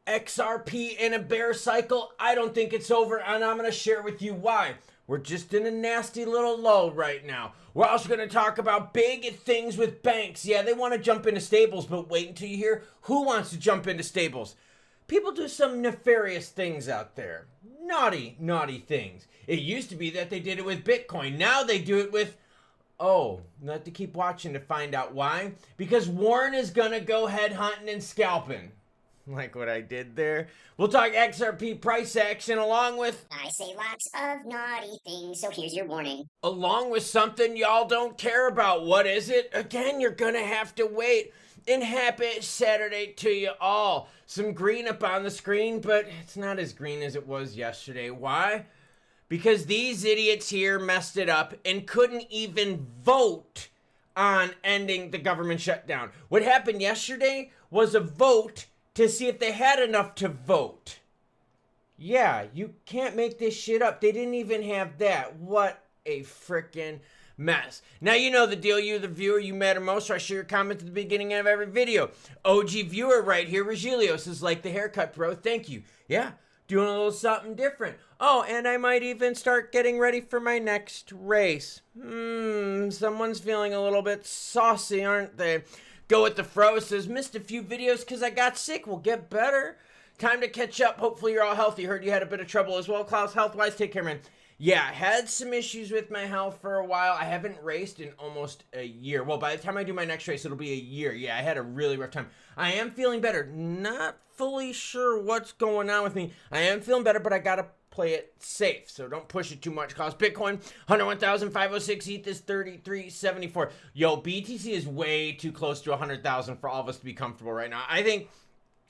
XRP in a bear cycle? I don't think it's over, and I'm going to share with you why. We're just in a nasty little lull right now. We're also going to talk about big things with banks. Yeah, they want to jump into stables, but wait until you hear who wants to jump into stables. People do some nefarious things out there. Naughty, naughty things. It used to be that they did it with Bitcoin. Now they do it with... Oh, you have to keep watching to find out why. Because Warren is going to go head hunting and scalping. Like what I did there. We'll talk XRP price action along with... I say lots of naughty things, so here's your warning. Along with something y'all don't care about. What is it? Again, you're going to have to wait. And happy Saturday to you all. Some green up on the screen, but it's not as green as it was yesterday. Why? Because these idiots here messed it up and couldn't even vote on ending the government shutdown. What happened yesterday was a vote to see if they had enough to vote. Yeah, you can't make this shit up. They didn't even have that. What a frickin' mess. Now you know the deal. You're the viewer you matter most, so I share your comment at the beginning of every video. OG viewer right here, Regilio, says, like the haircut, bro. Thank you. Yeah, doing a little something different. Oh, and I might even start getting ready for my next race. Someone's feeling a little bit saucy, aren't they? Go with the fro says, missed a few videos because I got sick. We'll get better. Time to catch up. Hopefully you're all healthy. Heard you had a bit of trouble as well. Klaus, health-wise, take care, man. Yeah, I had some issues with my health for a while. I haven't raced in almost a year. Well, by the time I do my next race, it'll be a year. Yeah, I had a really rough time. I am feeling better. Not fully sure what's going on with me. I am feeling better, but I gotta play it safe. So don't push it too much. Cost Bitcoin, 101,506. ETH is 33.74. Yo, BTC is way too close to 100,000 for all of us to be comfortable right now. I think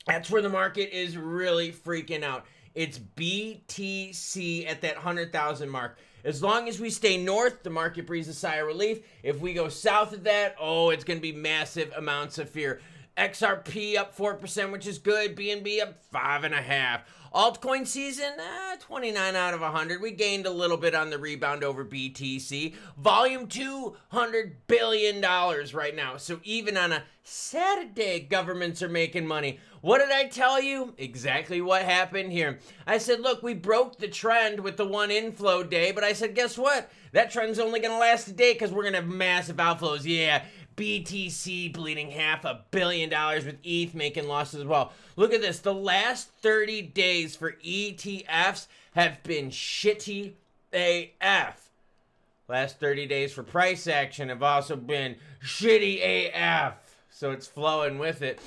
that's where the market is really freaking out. It's BTC at that 100,000 mark. As long as we stay north, the market breathes a sigh of relief. If we go south of that, oh, it's going to be massive amounts of fear. XRP up 4%, which is good. BNB up 5.5%. Altcoin season, 29 out of 100. We gained a little bit on the rebound over BTC. Volume $200 billion right now. So even on a Saturday, governments are making money. What did I tell you? Exactly what happened here. I said, look, we broke the trend with the one inflow day, but I said, guess what? That trend's only going to last a day because we're going to have massive outflows. Yeah, BTC bleeding $500 million with ETH making losses as well. Look at this. The last 30 days for ETFs have been shitty AF. Last 30 days for price action have also been shitty AF. So it's flowing with it.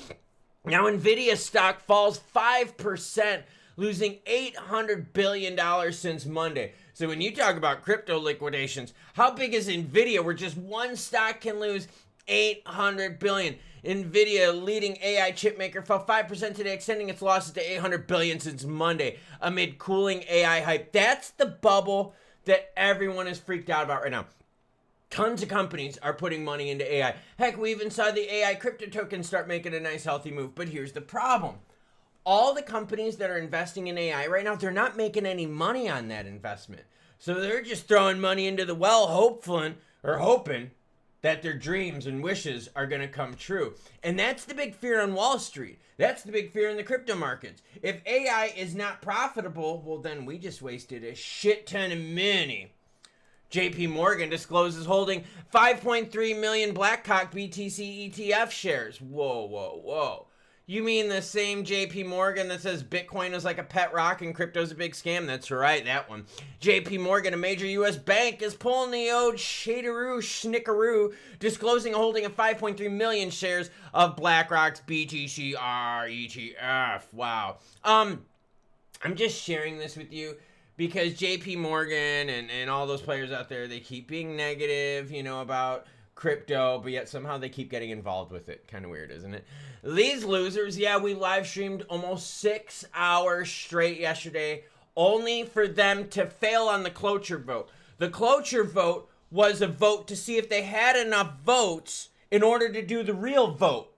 Now Nvidia stock falls 5%, losing $800 billion since Monday. So when you talk about crypto liquidations, how big is Nvidia where just one stock can lose $800 billion? Nvidia, leading AI chip maker, fell 5% today, extending its losses to $800 billion since Monday amid cooling AI hype. That's the bubble that everyone is freaked out about right now. Tons of companies are putting money into AI. Heck, we even saw the AI crypto tokens start making a nice healthy move. But here's the problem. All the companies that are investing in AI right now, they're not making any money on that investment. So they're just throwing money into the well, hoping that their dreams and wishes are going to come true. And that's the big fear on Wall Street. That's the big fear in the crypto markets. If AI is not profitable, well, then we just wasted a shit ton of money. JP Morgan discloses holding 5.3 million Blackhawk BTC ETF shares. Whoa, whoa, whoa. You mean the same JP Morgan that says Bitcoin is like a pet rock and crypto's a big scam? That's right, that one. JP Morgan, a major U.S. bank, is pulling the old snickeroo, disclosing a holding of 5.3 million shares of BlackRock's BTC ETF. Wow. I'm just sharing this with you because JP Morgan and all those players out there, they keep being negative, about crypto, but yet somehow they keep getting involved with it. Kind of weird, isn't it? These losers, yeah, we live streamed almost 6 hours straight yesterday, only for them to fail on the cloture vote. The cloture vote was a vote to see if they had enough votes in order to do the real vote.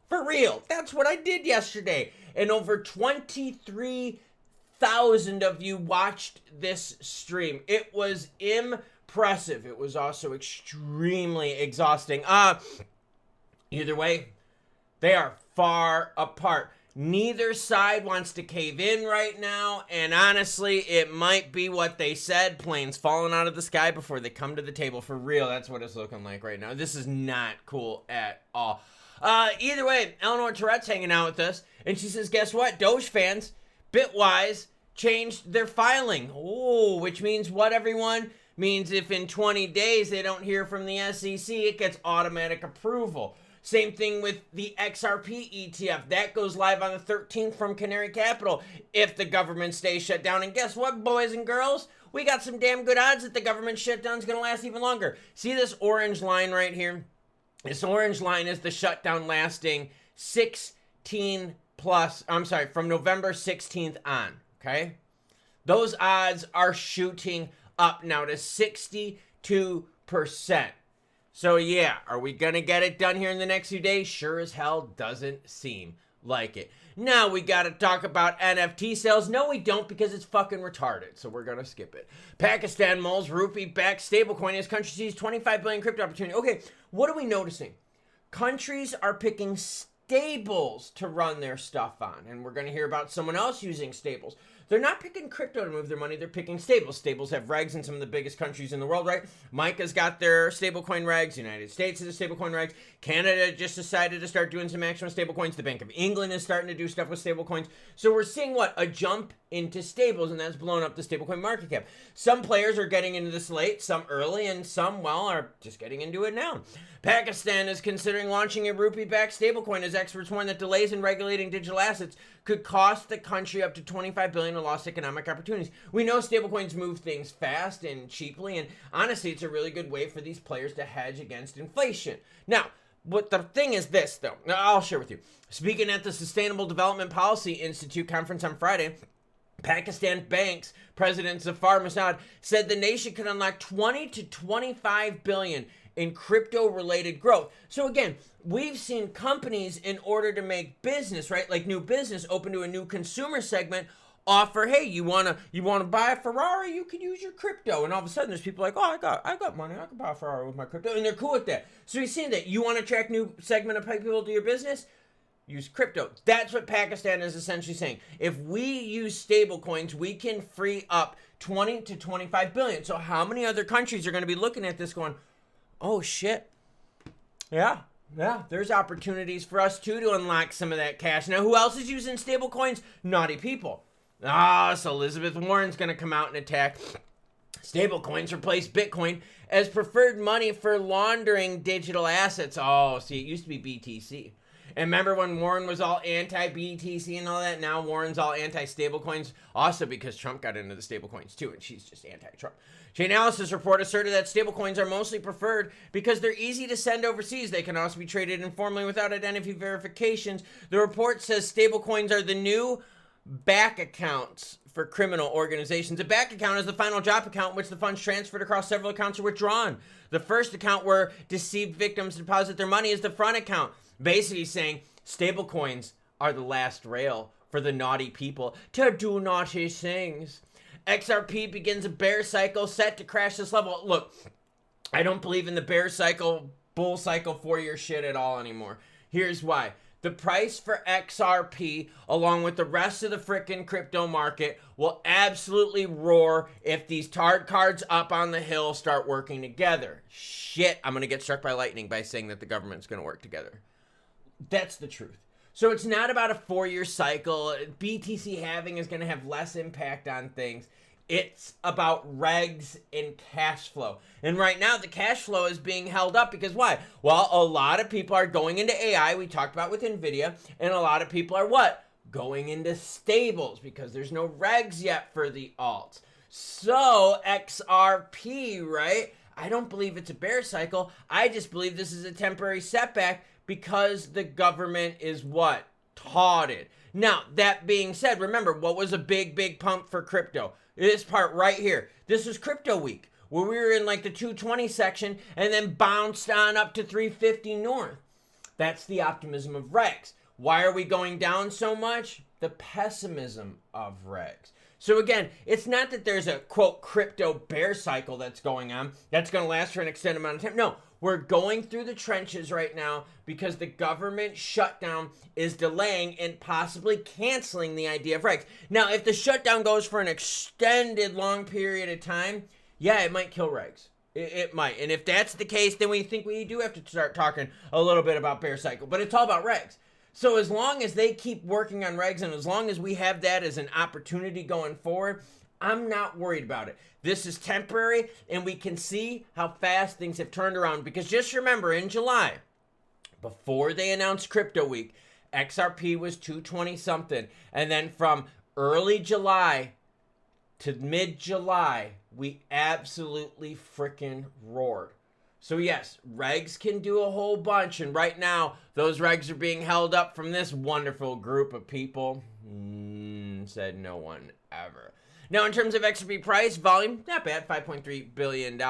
For real. That's what I did yesterday. And over 23,000 of you watched this stream. It was impressive. It was also extremely exhausting. Either way, they are far apart. Neither side wants to cave in right now, and honestly, it might be what they said, planes falling out of the sky before they come to the table. For real, that's what it's looking like right now. This is not cool at all. Either way, Eleanor Tourette's hanging out with us, and she says, guess what? Doge fans, Bitwise, changed their filing. Oh, which means what, everyone? Means if in 20 days they don't hear from the SEC, it gets automatic approval. Same thing with the XRP ETF. That goes live on the 13th from Canary Capital if the government stays shut down. And guess what, boys and girls? We got some damn good odds that the government shutdown is going to last even longer. See this orange line right here? This orange line is the shutdown lasting from November 16th on, okay? Those odds are shooting up now to 62%. So yeah, are we gonna get it done here in the next few days? Sure as hell doesn't seem like it. Now we gotta talk about NFT sales. No, we don't, because it's fucking retarded. So we're gonna skip it. Pakistan mulls rupee-backed stablecoin as country sees 25 billion crypto opportunity. Okay, what are we noticing? Countries are picking stables to run their stuff on, and we're gonna hear about someone else using stables. They're not picking crypto to move their money, they're picking stables. Stables have regs in some of the biggest countries in the world, right? Micah's got their stablecoin regs, United States has a stablecoin regs, Canada just decided to start doing some action with stablecoins, the Bank of England is starting to do stuff with stablecoins. So we're seeing what? A jump into stables, and that's blown up the stablecoin market cap. Some players are getting into this late, some early, and some, well, are just getting into it now. Pakistan is considering launching a rupee-backed stablecoin as experts warn that delays in regulating digital assets could cost the country up to $25 billion in lost economic opportunities. We know stablecoins move things fast and cheaply, and honestly, it's a really good way for these players to hedge against inflation. Now, but the thing is this, though. I'll share with you. Speaking at the Sustainable Development Policy Institute conference on Friday, Pakistan Bank's President Zafar Masad said the nation could unlock 20 to 25 billion in crypto-related growth. So again, we've seen companies, in order to make business, right, like new business, open to a new consumer segment, offer, hey, you wanna buy a Ferrari, you can use your crypto. And all of a sudden there's people like, oh, I got money, I can buy a Ferrari with my crypto, and they're cool with that. So you've seen that. You want to attract new segment of people to your business? Use crypto. That's what Pakistan is essentially saying. If we use stable coins, we can free up 20 to 25 billion. So how many other countries are going to be looking at this going, oh shit, yeah, there's opportunities for us too to unlock some of that cash. Now, who else is using stable coins? Naughty people. So Elizabeth Warren's going to come out and attack. Stablecoins replace Bitcoin as preferred money for laundering digital assets. Oh, see, it used to be BTC. And remember when Warren was all anti-BTC and all that? Now Warren's all anti-stablecoins, also because Trump got into the stablecoins too, and she's just anti-Trump. Chainalysis report asserted that stablecoins are mostly preferred because they're easy to send overseas. They can also be traded informally without identity verifications. The report says stablecoins are the new back accounts for criminal organizations. A back account is the final drop account in which the funds transferred across several accounts are withdrawn. The first account where deceived victims deposit their money is the front account. Basically saying stablecoins are the last rail for the naughty people to do naughty things. XRP begins a bear cycle set to crash this level. Look, I don't believe in the bear cycle, bull cycle 4-year shit at all anymore. Here's why. The price for XRP, along with the rest of the frickin' crypto market, will absolutely roar if these tard cards up on the hill start working together. Shit, I'm gonna get struck by lightning by saying that the government's gonna work together. That's the truth. So it's not about a 4-year cycle. BTC halving is going to have less impact on things. It's about regs and cash flow. And right now, the cash flow is being held up because why? Well, a lot of people are going into AI, we talked about with Nvidia, and a lot of people are what? Going into stables because there's no regs yet for the alts. So XRP, right? I don't believe it's a bear cycle. I just believe this is a temporary setback because the government is what? Taunted. Now, that being said, remember, what was a big pump for crypto? This part right here. This was crypto week, where we were in like the 220 section and then bounced on up to 350 north. That's the optimism of regs. Why are we going down so much? The pessimism of regs. So again, it's not that there's a, quote, crypto bear cycle that's going on that's going to last for an extended amount of time. No, We're going through the trenches right now because the government shutdown is delaying and possibly canceling the idea of regs. Now, if the shutdown goes for an extended long period of time, yeah, it might kill regs. It might. And if that's the case, then we think we do have to start talking a little bit about bear cycle. But it's all about regs. So as long as they keep working on regs and as long as we have that as an opportunity going forward, I'm not worried about it. This is temporary, and we can see how fast things have turned around. Because just remember, in July, before they announced Crypto Week, XRP was 220 something. And then from early July to mid-July, we absolutely freaking roared. So yes, regs can do a whole bunch, and right now, those regs are being held up from this wonderful group of people. Said no one ever. Now, in terms of XRP price, volume, not bad, $5.3 billion.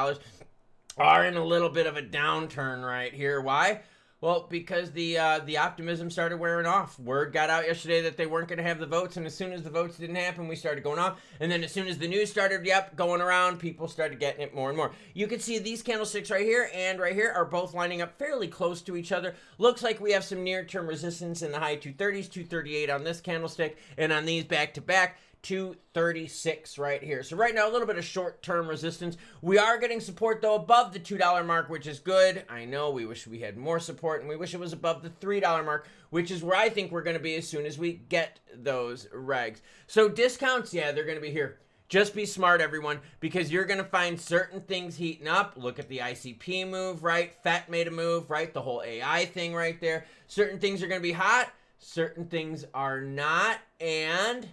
Are in a little bit of a downturn right here. Why? Well, because the optimism started wearing off. Word got out yesterday that they weren't going to have the votes, and as soon as the votes didn't happen, we started going off. And then as soon as the news started, going around, people started getting it more and more. You can see these candlesticks right here and right here are both lining up fairly close to each other. Looks like we have some near-term resistance in the high 230s, 238 on this candlestick, and on these back-to-back, 236 right here. So right now, a little bit of short-term resistance. We are getting support, though, above the $2 mark, which is good. I know we wish we had more support, and we wish it was above the $3 mark, which is where I think we're going to be as soon as we get those regs. So discounts, yeah, they're going to be here. Just be smart, everyone, because you're going to find certain things heating up. Look at the ICP move, right? FET made a move, right? The whole AI thing right there. Certain things are going to be hot. Certain things are not, and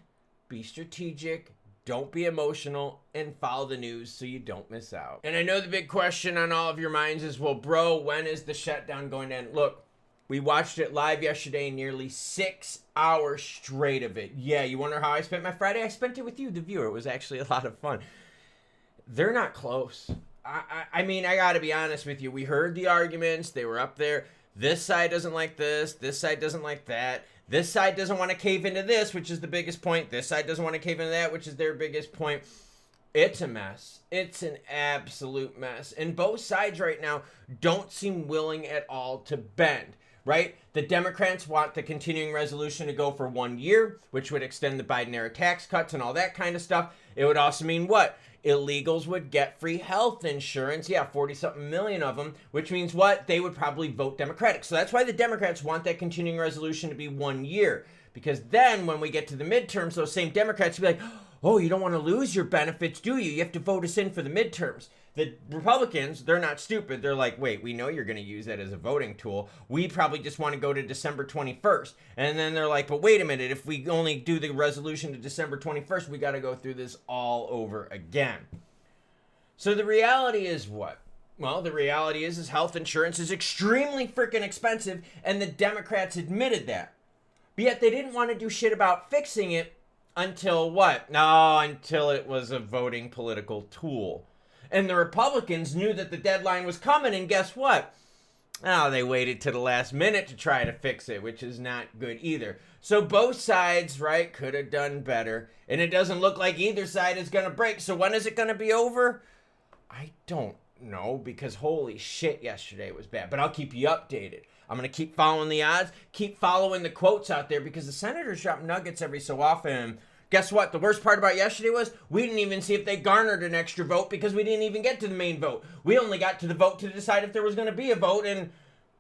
be strategic, don't be emotional, and follow the news so you don't miss out. And I know the big question on all of your minds is, well, bro, when is the shutdown going to end? Look, we watched it live yesterday, nearly 6 hours straight of it. Yeah, you wonder how I spent my Friday? I spent it with you, the viewer. It was actually a lot of fun. They're not close. I mean, I gotta be honest with you. We heard the arguments. They were up there. This side doesn't like this. This side doesn't like that. This side doesn't want to cave into this, which is the biggest point. This side doesn't want to cave into that, which is their biggest point. It's a mess. It's an absolute mess. And both sides right now don't seem willing at all to bend, right? The Democrats want the continuing resolution to go for 1 year, which would extend the Biden-era tax cuts and all that kind of stuff. It would also mean what? Illegals would get free health insurance. Yeah, 40-something million of them, which means what? They would probably vote Democratic. So that's why the Democrats want that continuing resolution to be 1 year. Because then when we get to the midterms, those same Democrats will be like, oh, you don't want to lose your benefits, do you? You have to vote us in for the midterms. The Republicans, they're not stupid. They're like, wait, we know you're going to use that as a voting tool. We probably just want to go to December 21st. And then they're like, but wait a minute. If we only do the resolution to December 21st, we got to go through this all over again. So the reality is what? Well, the reality is health insurance is extremely freaking expensive, and the Democrats admitted that. But yet they didn't want to do shit about fixing it until what? No, until it was a voting political tool. And the Republicans knew that the deadline was coming, and guess what? Oh, they waited to the last minute to try to fix it, which is not good either. So both sides, right, could have done better. And it doesn't look like either side is going to break. So when is it going to be over? I don't know, because holy shit, yesterday was bad. But I'll keep you updated. I'm going to keep following the odds, keep following the quotes out there, because the senators drop nuggets every so often. Guess what? The worst part about yesterday was we didn't even see if they garnered an extra vote because we didn't even get to the main vote. We only got to the vote to decide if there was going to be a vote, and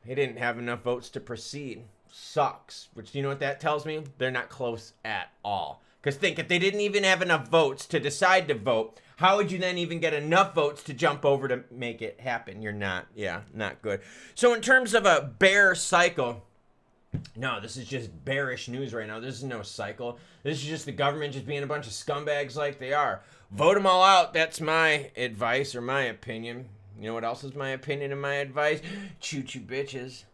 they didn't have enough votes to proceed. Sucks. Which, you know what that tells me? They're not close at all. Because think, if they didn't even have enough votes to decide to vote, how would you then even get enough votes to jump over to make it happen? You're not. Yeah, not good. So in terms of a bear cycle, no, this is just bearish news right now. This is no cycle. This is just the government just being a bunch of scumbags like they are. Vote them all out. That's my advice or my opinion. You know what else is my opinion and my advice? Choo-choo bitches.